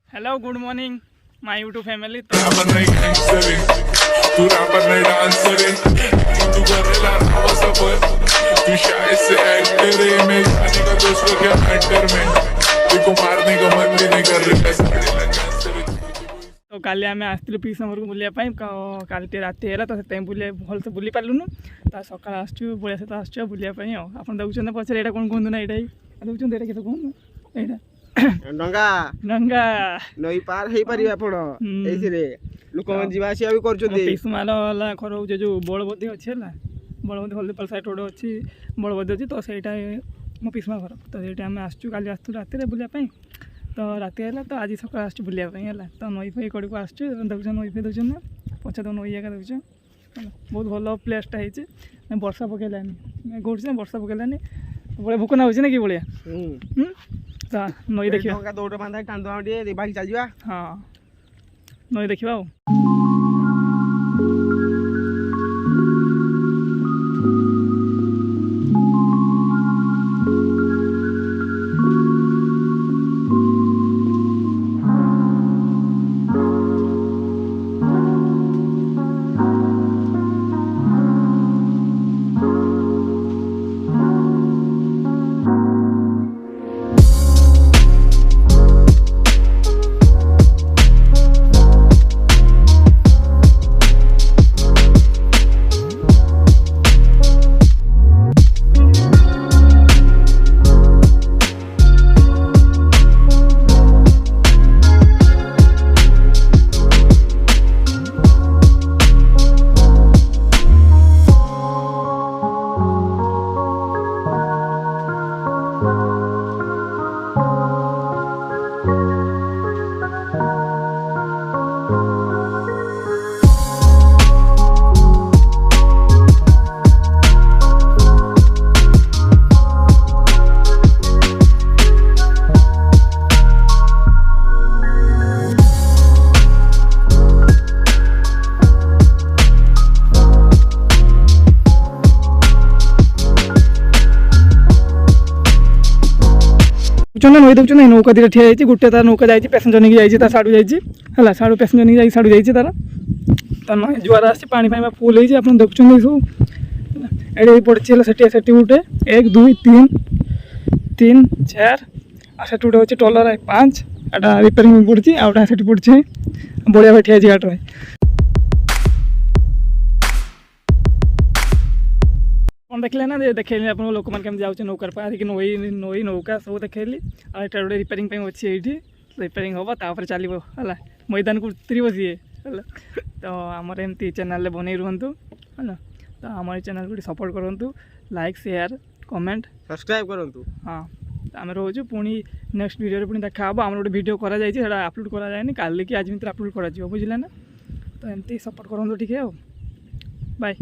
Hello good morning my YouTube family. तो काली आम आसलु piece घर को बुलायापाई काली राति है तो बुले भल से बुली पार्लुनु तो सका आसचु बड़िया सहित आसचु बुलायापाई आप देखते पचार यहाँ कौन कहूँ ना यहाँ देखते यहाँ कहते कहूँ यहाँ डंगा डंगा नई पार हे पारि आपण एसिरे लोक जीवा आसी भी करछथि पिसमाल वाला घर हो जो बलबदी अछि हला बलबदी हल्दीपाल साइड रोड अछि बलबदी अछि तो सेटा मो पिसमा घर तो सेटा हम आसचु काली आसतु राति रे बुलिया पई तो राति हैला तो आज सकाळ आसचु बुलिया पई हला तो नई फई कड़ी को आसचु देखछ नई फई देखछ ना पछा तो नई एका देखछ बहुत भलो प्लेस टा हिचे वर्षा पकेलानी गोडसे वर्षा पकेलानी बड़े भूक ना होछि ना कि बड़िया नई देखिए दौड़ बांधा टाण दे बाइक चल जा। हाँ नई देखिए आओ नई देखुन ना नौका दुटा ठिया जाइए गोटे तार नौका जाइए पैसेंजर नहीं जाइए साड़ू जाइए साड़ू पैसेंजर नहीं जाइए साड़ू जाइए तार नई जुआर आसी पानी पानी फुल हो आप देखुं सब ये पड़ी से गोटे 1 2 3 3 4 से गोटे अच्छे टलर 5 एटा रिपेयरिंग पड़ी आउटा से पड़ी बढ़िया भाई ठिया घाटे कौन देखले ना देखली आप लोक मैंने केमती जाऊँ नौकार पारिक नई नई नौका सब देखली आ गोटे रिपेयरिंग अच्छी ये रिपेयरिंग हम तापर चलो है मैदान को उतरब सी है तो आमर एमती चैनल बन रुहतु है तो आम चैनल को सपोर्ट करूँ लाइक शेयर कमेंट सब्सक्राइब करूँ। हाँ आम रोचु पुणी नेक्स्ट वीडियो पुणी देखा हम गोटे वीडियो करा अपलोड कराए काली कि आज भितर अपलोड कर बुझे ना तो एमती सपोर्ट करूँ ठीक है बाय।